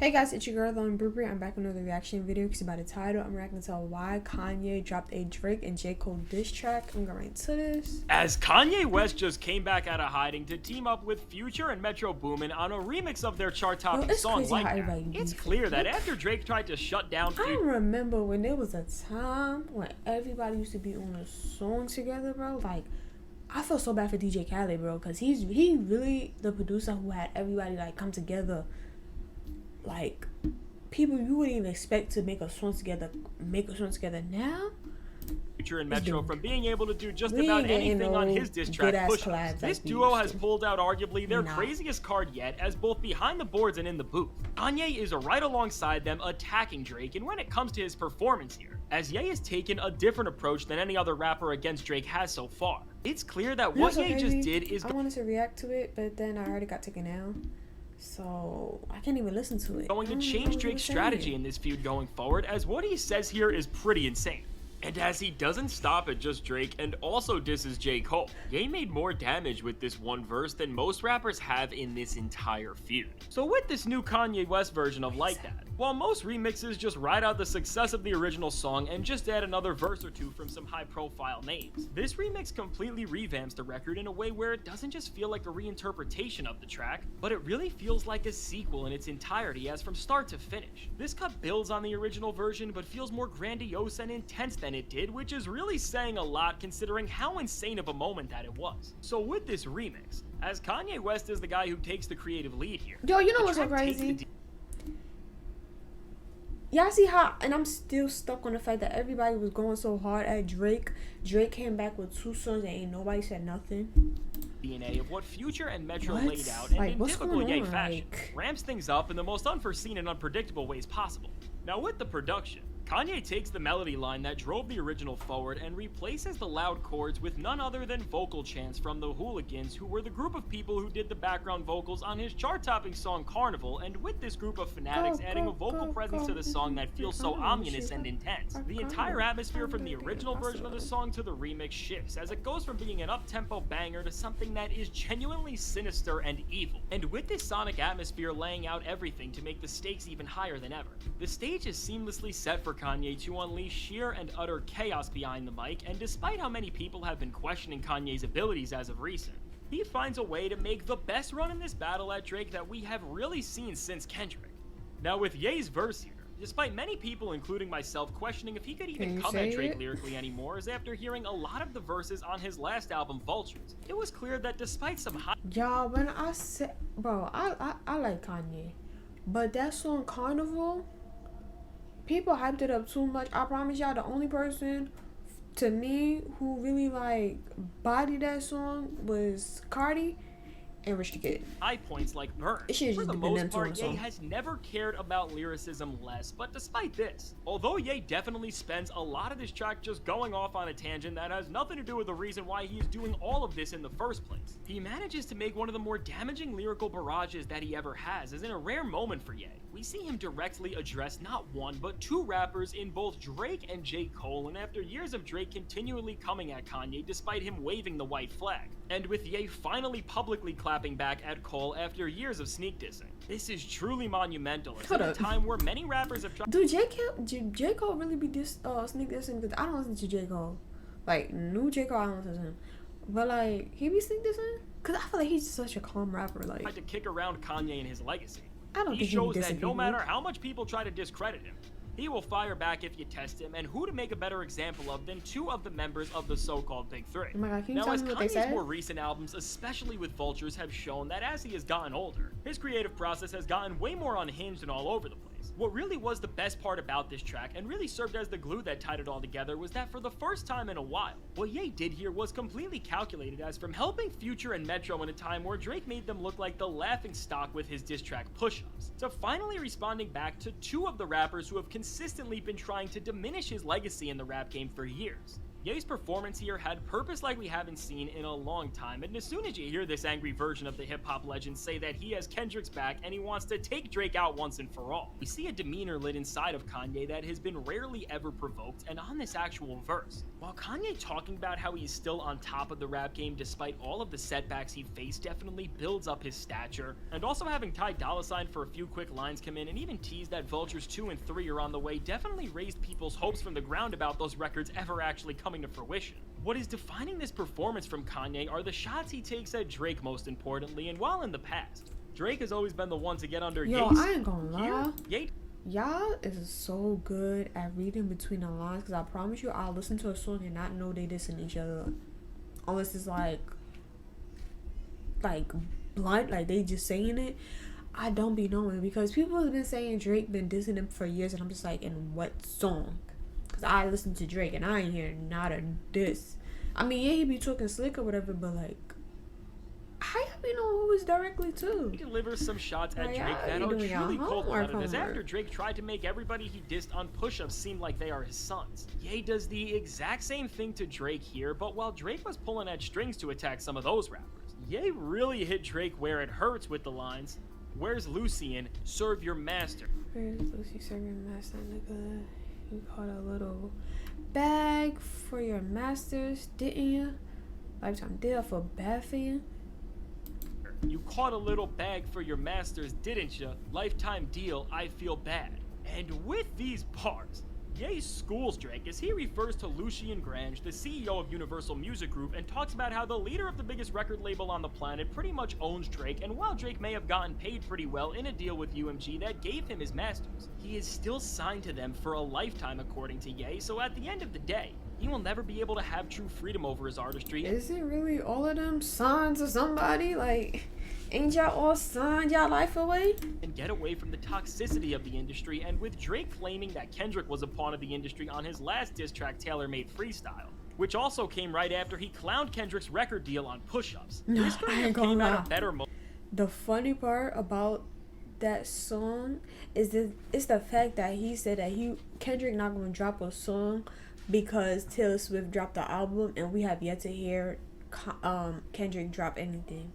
Hey guys, it's your girl Lauren Burberry. I'm back with another reaction video because by the title, I'm reacting to why Kanye dropped a Drake and J. Cole diss track. I'm going right into this. As Kanye West just came back out of hiding to team up with Future and Metro Boomin on a remix of their chart-topping song Like That, it's clear that after Drake tried to shut down I remember when there was a time when everybody used to be on a song together, bro. Like, I feel so bad for DJ Khaled, bro, because he really the producer who had everybody like come together. Like, people you wouldn't even expect to make a song together now. Future and Metro from being able to do just about anything on his diss track push. This duo has pulled out arguably their craziest card yet, as both behind the boards and in the booth. Kanye is right alongside them attacking Drake, and when it comes to his performance here, as Ye has taken a different approach than any other rapper against Drake has so far. It's clear that what Ye just did is I wanted to react to it, but then I already got taken down. So I can't even listen to it. Going to change Drake's strategy in this feud going forward, as what he says here is pretty insane. And as he doesn't stop at just Drake and also disses J. Cole, Ye made more damage with this one verse than most rappers have in this entire feud. So with this new Kanye West version of Like That, while most remixes just ride out the success of the original song and just add another verse or two from some high-profile names, this remix completely revamps the record in a way where it doesn't just feel like a reinterpretation of the track, but it really feels like a sequel in its entirety as from start to finish. This cut builds on the original version but feels more grandiose and intense than it did, which is really saying a lot considering how insane of a moment that it was. So with this remix, as Kanye West is the guy who takes the creative lead here. Yo, you know what's so crazy? Y'all see how, and I'm still stuck on the fact that everybody was going so hard at Drake. Drake came back with 2 songs and ain't nobody said nothing. DNA of what Future and Metro laid out, and like, in typical Ye fashion, ramps things up in the most unforeseen and unpredictable ways possible. Now with the production, Kanye takes the melody line that drove the original forward and replaces the loud chords with none other than vocal chants from the Hooligans, who were the group of people who did the background vocals on his chart-topping song Carnival, and with this group of fanatics adding a vocal presence to the song that feels so ominous and intense. The entire atmosphere from the original version of the song to the remix shifts, as it goes from being an up-tempo banger to something that is genuinely sinister and evil. And with this sonic atmosphere laying out everything to make the stakes even higher than ever, the stage is seamlessly set for Kanye to unleash sheer and utter chaos behind the mic, and despite how many people have been questioning Kanye's abilities as of recent, he finds a way to make the best run in this battle at Drake that we have really seen since Kendrick. Now with Ye's verse here, despite many people, including myself, questioning if he could even come at Drake lyrically anymore, is after hearing a lot of the verses on his last album, Vultures, it was clear that despite some Y'all, when I said, bro, I like Kanye, but that song Carnival, people hyped it up too much. I promise y'all, the only person to me who really like bodied that song was Cardi and Rich the Kid. High points like Burn. For the most part, Ye has never cared about lyricism less, but despite this, although Ye definitely spends a lot of this track just going off on a tangent that has nothing to do with the reason why he is doing all of this in the first place, he manages to make one of the more damaging lyrical barrages that he ever has, as in a rare moment for Ye, we see him directly address not one, but 2 rappers in both Drake and J. Cole, and after years of Drake continually coming at Kanye despite him waving the white flag, and with Ye finally publicly clapping back at Cole after years of sneak dissing. This is truly monumental. It's at a time where many rappers have tried. Dude, J. Cole really be sneak dissing? Because I don't listen to J. Cole. Like, new J. Cole, I don't listen to him. But like, he be sneak dissing? Because I feel like he's such a calm rapper. Like, tried to kick around Kanye and his legacy. I don't he shows that no matter how much people try to discredit him, he will fire back if you test him, and who to make a better example of than 2 of the members of the so-called Big Three. Oh my God, can you now, tell as me what they Kanye's said? more recent albums, especially with Vultures, have shown that as he has gotten older, his creative process has gotten way more unhinged and all over the place. What really was the best part about this track, and really served as the glue that tied it all together, was that for the first time in a while, what Ye did here was completely calculated, as from helping Future and Metro in a time where Drake made them look like the laughing stock with his diss track push-ups, to finally responding back to 2 of the rappers who have consistently been trying to diminish his legacy in the rap game for years. Ye's performance here had purpose like we haven't seen in a long time, and as soon as you hear this angry version of the hip-hop legend say that he has Kendrick's back and he wants to take Drake out once and for all, we see a demeanor lit inside of Kanye that has been rarely ever provoked, and on this actual verse. While Kanye talking about how he's still on top of the rap game despite all of the setbacks he faced definitely builds up his stature, and also having Ty Dolla $ign for a few quick lines come in and even tease that Vultures 2 and 3 are on the way definitely raised people's hopes from the ground about those records ever actually coming to fruition. What is defining this performance from Kanye are the shots he takes at Drake most importantly, and while in the past, Drake has always been the one to get under Yo, Ye's. I ain't gonna lie. Y'all is so good at reading between the lines, because I promise you I'll listen to a song and not know they dissing each other. Unless it's like blunt, like they just saying it. I don't be knowing, because people have been saying Drake been dissing him for years, and I'm just like, in what song? Because I listen to Drake and I ain't hear not a diss. I mean, yeah, he be talking slick or whatever, but like, how y'all be knowing who is directly to? He delivers some shots at Drake that are truly cold-blooded, as after Drake tried to make everybody he dissed on push-ups seem like they are his sons. Ye does the exact same thing to Drake here, but while Drake was pulling at strings to attack some of those rappers, Ye really hit Drake where it hurts with the lines, "Where's Lucian? Serve your master." Where's Lucy? Serve your master, nigga. You caught a little bag for your masters, didn't you? Lifetime deal for bad for you. You caught a little bag for your masters, didn't ya? Lifetime deal, I feel bad. And with these bars, Ye schools Drake as he refers to Lucian Grange, the CEO of Universal Music Group, and talks about how the leader of the biggest record label on the planet pretty much owns Drake, and while Drake may have gotten paid pretty well in a deal with UMG that gave him his masters, he is still signed to them for a lifetime according to Ye, so at the end of the day, he will never be able to have true freedom over his artistry. Is it really all of them signed to somebody? Like, ain't y'all all signed y'all life away? And get away from the toxicity of the industry, and with Drake claiming that Kendrick was a pawn of the industry on his last diss track, Tailor-Made Freestyle, which also came right after he clowned Kendrick's record deal on push-ups. No, This I ain't gonna lie. The funny part about that song is it's the fact that he said that Kendrick not gonna drop a song because Taylor Swift dropped the album, and we have yet to hear Kendrick drop anything.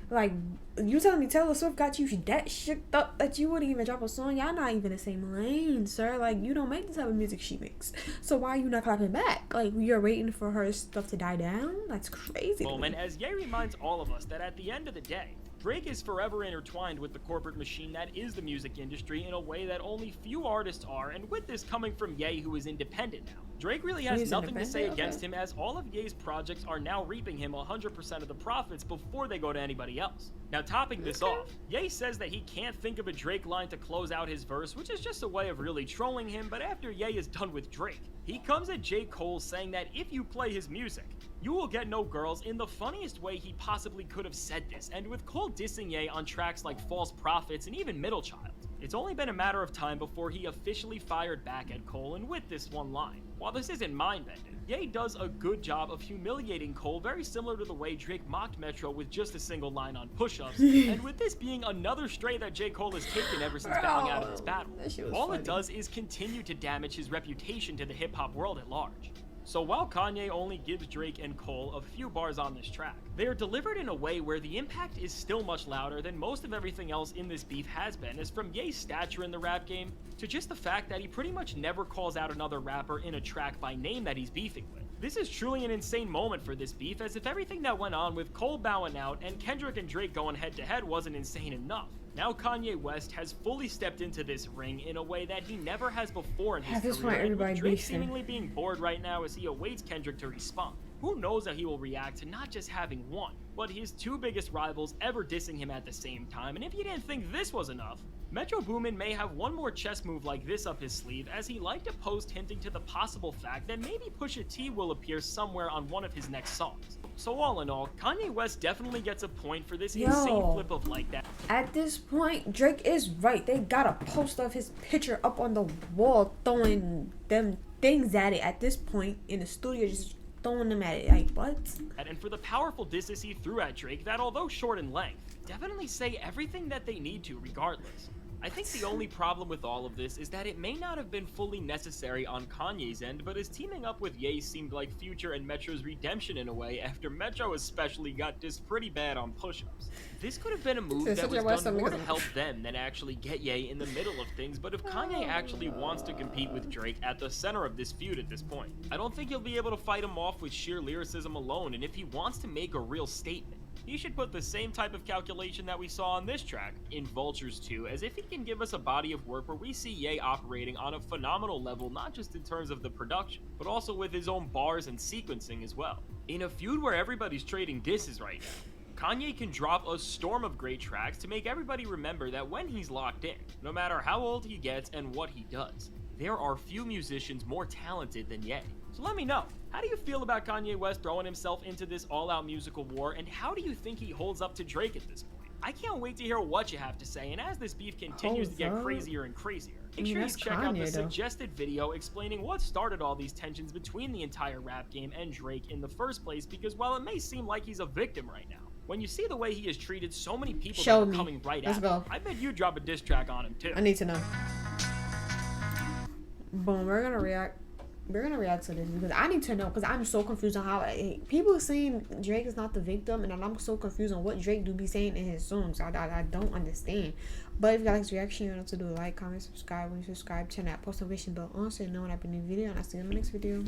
Like, you telling me Taylor Swift got you that shook up that you wouldn't even drop a song? Y'all not even in the same lane, sir. Like, you don't make the type of music she makes. So why are you not clapping back? Like, you're waiting for her stuff to die down? That's crazy. Moment, as Ye reminds all of us that at the end of the day, Drake is forever intertwined with the corporate machine that is the music industry in a way that only few artists are, and with this coming from Ye, who is independent now, Drake really has nothing to say against him, as all of Ye's projects are now reaping him 100% of the profits before they go to anybody else. Now, topping this off, Ye says that he can't think of a Drake line to close out his verse, which is just a way of really trolling him, but after Ye is done with Drake, he comes at J. Cole saying that if you play his music, you will get no girls in the funniest way he possibly could have said this, and with Cole dissing Ye on tracks like False Prophets and even Middle Child, it's only been a matter of time before he officially fired back at Cole, and with this one line. While this isn't mind-bending, Ye does a good job of humiliating Cole, very similar to the way Drake mocked Metro with just a single line on push-ups, and with this being another stray that J. Cole has taken ever since bowing out of this battle, all it does is continue to damage his reputation to the hip-hop world at large. So while Kanye only gives Drake and Cole a few bars on this track, they are delivered in a way where the impact is still much louder than most of everything else in this beef has been, as from Ye's stature in the rap game, to just the fact that he pretty much never calls out another rapper in a track by name that he's beefing with. This is truly an insane moment for this beef, as if everything that went on with Cole bowing out and Kendrick and Drake going head to head wasn't insane enough. Now Kanye West has fully stepped into this ring in a way that he never has before in his career, and with Drake seemingly being bored right now as he awaits Kendrick to respond. Who knows how he will react to not just having one, but his two biggest rivals ever dissing him at the same time, and if you didn't think this was enough, Metro Boomin may have one more chess move like this up his sleeve, as he liked to post hinting to the possible fact that maybe Pusha T will appear somewhere on one of his next songs. So all in all, Kanye West definitely gets a point for this insane flip of like that. At this point, Drake is right. They got a poster of his picture up on the wall throwing them things at it at this point in the studio, just throwing them at it. Like, what? And for the powerful disses he threw at Drake that, although short in length, definitely say everything that they need to regardless. I think the only problem with all of this is that it may not have been fully necessary on Kanye's end, but his teaming up with Ye seemed like Future and Metro's redemption in a way, after Metro especially got dissed pretty bad on push-ups. This could have been a move that was done more to help them than actually get Ye in the middle of things, but if Kanye actually wants to compete with Drake at the center of this feud at this point, I don't think he'll be able to fight him off with sheer lyricism alone, and if he wants to make a real statement, he should put the same type of calculation that we saw on this track, in Vultures 2, as if he can give us a body of work where we see Ye operating on a phenomenal level, not just in terms of the production, but also with his own bars and sequencing as well. In a feud where everybody's trading disses right now, Kanye can drop a storm of great tracks to make everybody remember that when he's locked in, no matter how old he gets and what he does, there are few musicians more talented than Ye. So let me know, how do you feel about Kanye West throwing himself into this all-out musical war, and how do you think he holds up to Drake at this point? I can't wait to hear what you have to say, and as this beef continues to get crazier and crazier, make sure you check out the suggested video explaining what started all these tensions between the entire rap game and Drake in the first place, because while it may seem like he's a victim right now, when you see the way he has treated so many people that are coming right at him, I bet you drop a diss track on him too. I need to know. Boom, we're gonna react to this because I need to know, because I'm so confused on how people are saying Drake is not the victim, and I'm so confused on what Drake do be saying in his songs. I don't understand. But if you guys like this reaction, you know what to do. Like, comment, subscribe. When you subscribe, turn that post notification bell on so you know when I put a new video, and I'll see you in the next video.